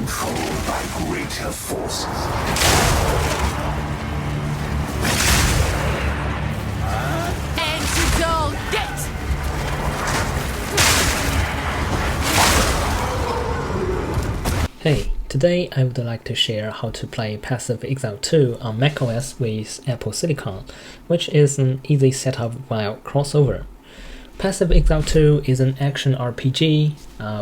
controlled by greater forces. Antidote, get! Hey, today I would like to share how to play Passive Exile 2 on macOS with Apple Silicon, which is an easy setup via CrossOver. Passive Exile 2 is an action RPG,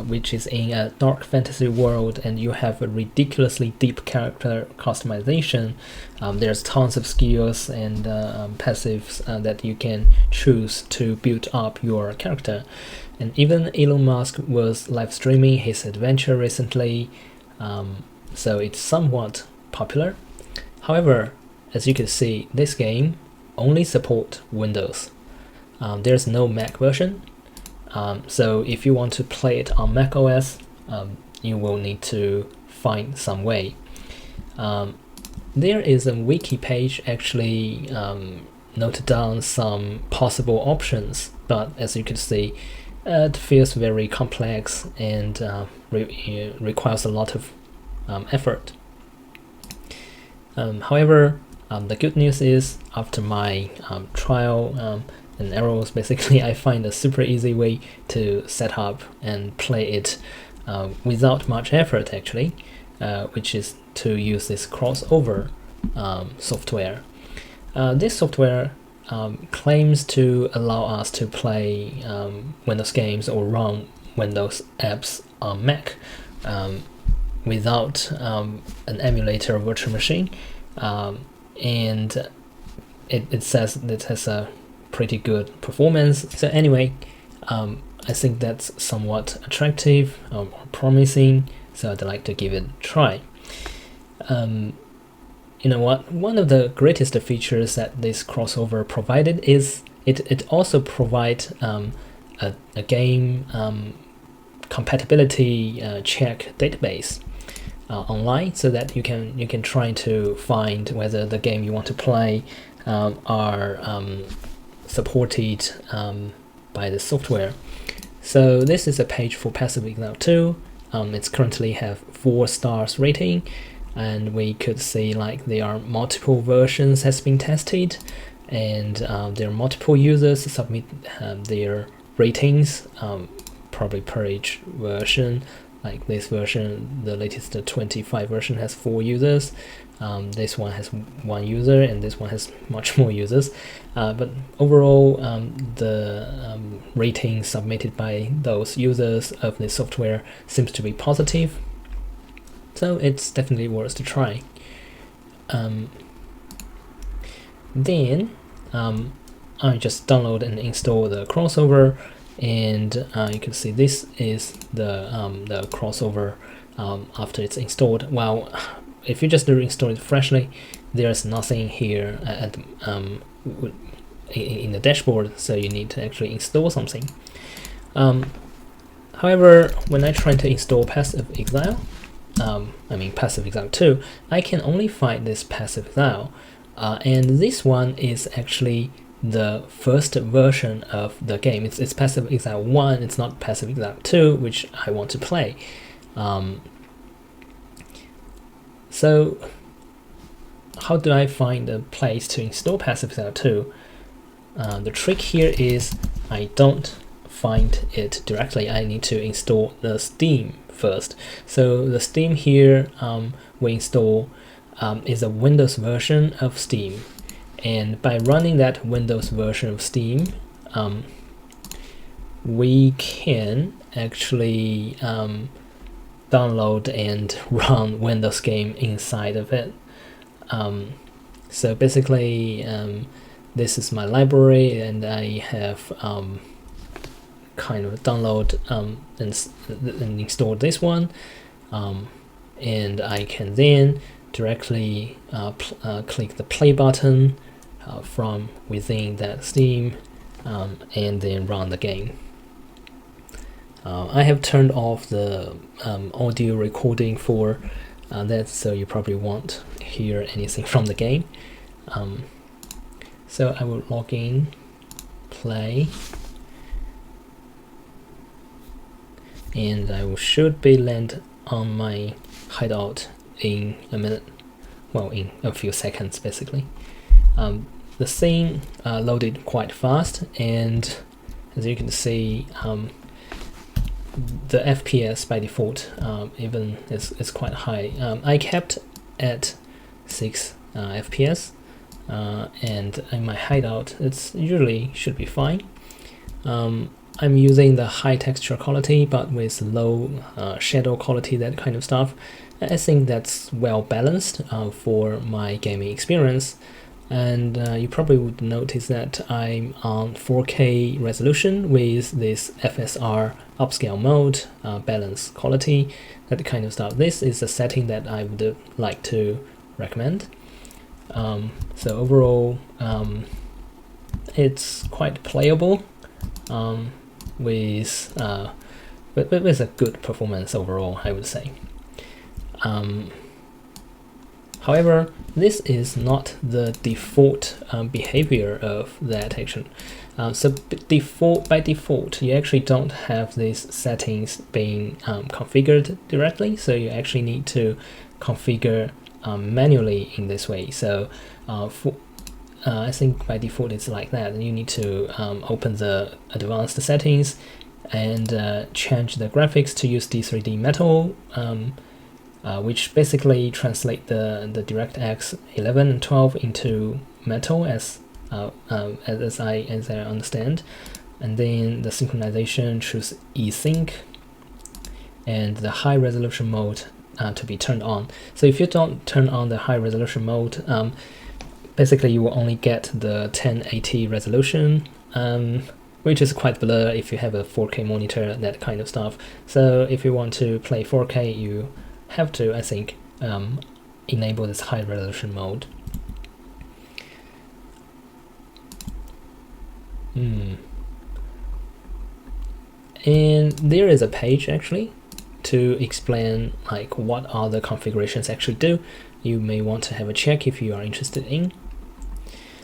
which is in a dark fantasy world, and you have a ridiculously deep character customization. There's tons of skills and passives that you can choose to build up your character. And even Elon Musk was live streaming his adventure recently, so it's somewhat popular. However, as you can see, this game only supports Windows. There's no Mac version, so if you want to play it on macOS, you will need to find some way. There is a wiki page actually noted down some possible options, but as you can see, it feels very complex and requires a lot of effort. However, the good news is, after my trial and errors, basically I find a super easy way to set up and play it without much effort actually, which is to use this CrossOver software. This software claims to allow us to play Windows games or run Windows apps on Mac without an emulator or virtual machine, and it says it has a pretty good performance. So anyway, I think that's somewhat attractive or promising, so I'd like to give it a try. You know what? One of the greatest features that this CrossOver provided is it also provides a game compatibility check database online, so that you can try to find whether the game you want to play are supported by the software. So this is a page for Passive Exile 2. It's currently have 4 stars rating, and we could see like there are multiple versions has been tested, and there are multiple users submit their ratings, probably per each version. Like this version, the latest 25 version has 4 users. This one has 1 user, and this one has much more users. But overall, the rating submitted by those users of the software seems to be positive. So it's definitely worth to try. Then I just download and install the CrossOver, and you can see this is the CrossOver after it's installed. Well, if you just reinstall it freshly, there's nothing here in the dashboard, so you need to actually install something. However, when I try to install Passive Exile, Passive Exile 2, I can only find this Passive Exile, and this one is actually the first version of the game. It's Passive Exile 1, it's not Passive Exile 2, which I want to play. So how do I find a place to install Passive Exile 2? The trick here is I don't find it directly. I need to install the Steam first. So the Steam here we install is a Windows version of Steam, and by running that Windows version of Steam, we can actually download and run Windows game inside of it. So basically, this is my library, and I have kind of download and install this one, and I can then directly click the play button from within that Steam, and then run the game. I have turned off the audio recording for that, so you probably won't hear anything from the game. So I will log in, play, and I should be land on my hideout in a minute, well, in a few seconds basically. The scene loaded quite fast, and as you can see, the FPS by default even is quite high. I kept at 6 FPS, and in my hideout it's usually should be fine. I'm using the high texture quality but with low shadow quality, that kind of stuff. I think that's well balanced for my gaming experience. And you probably would notice that I'm on 4K resolution with this FSR upscale mode, balance quality, that kind of stuff. This is a setting that I would like to recommend. So overall, it's quite playable with a good performance overall, I would say. However, this is not the default behavior of that action. So by default, you actually don't have these settings being configured directly. So you actually need to configure manually in this way. So I think by default it's like that. You need to open the advanced settings and change the graphics to use D3D Metal. Which basically translate the DirectX 11 and 12 into Metal as I understand, and then the synchronization choose eSync, and the high resolution mode to be turned on. So if you don't turn on the high resolution mode, basically you will only get the 1080 resolution, which is quite blur if you have a 4K monitor, that kind of stuff. So if you want to play 4K, you have to, I think, enable this high resolution mode. And there is a page actually to explain like what all the configurations actually do. You may want to have a check if you are interested in.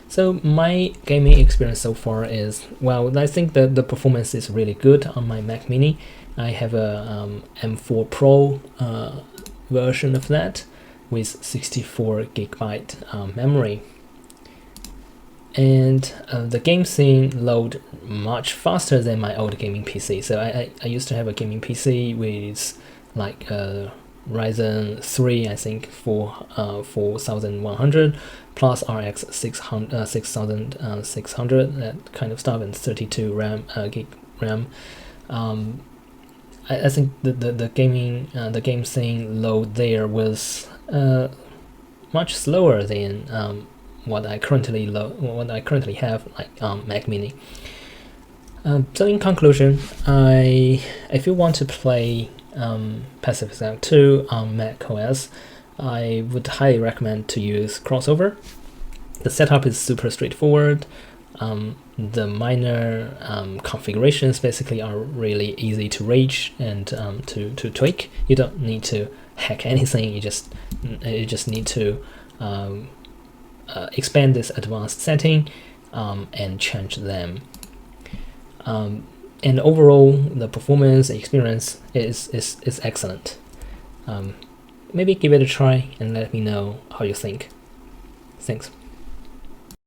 So my gaming experience so far is, well, I think that the performance is really good on my Mac Mini. I have a M4 Pro version of that with 64GB memory, and the game scene load much faster than my old gaming PC. So I used to have a gaming PC with like Ryzen 3, I think 4100 plus RX 6600, that kind of stuff, and 32 gig RAM. I think the game scene load there was much slower than what I currently have, like Mac Mini. So in conclusion, if you want to play Pacific Exile 2 on macOS, I would highly recommend to use CrossOver. The setup is super straightforward. The minor configurations basically are really easy to reach and to tweak. You don't need to hack anything. You just need to expand this advanced setting and change them. And overall, the performance experience is excellent. Maybe give it a try and let me know how you think. Thanks.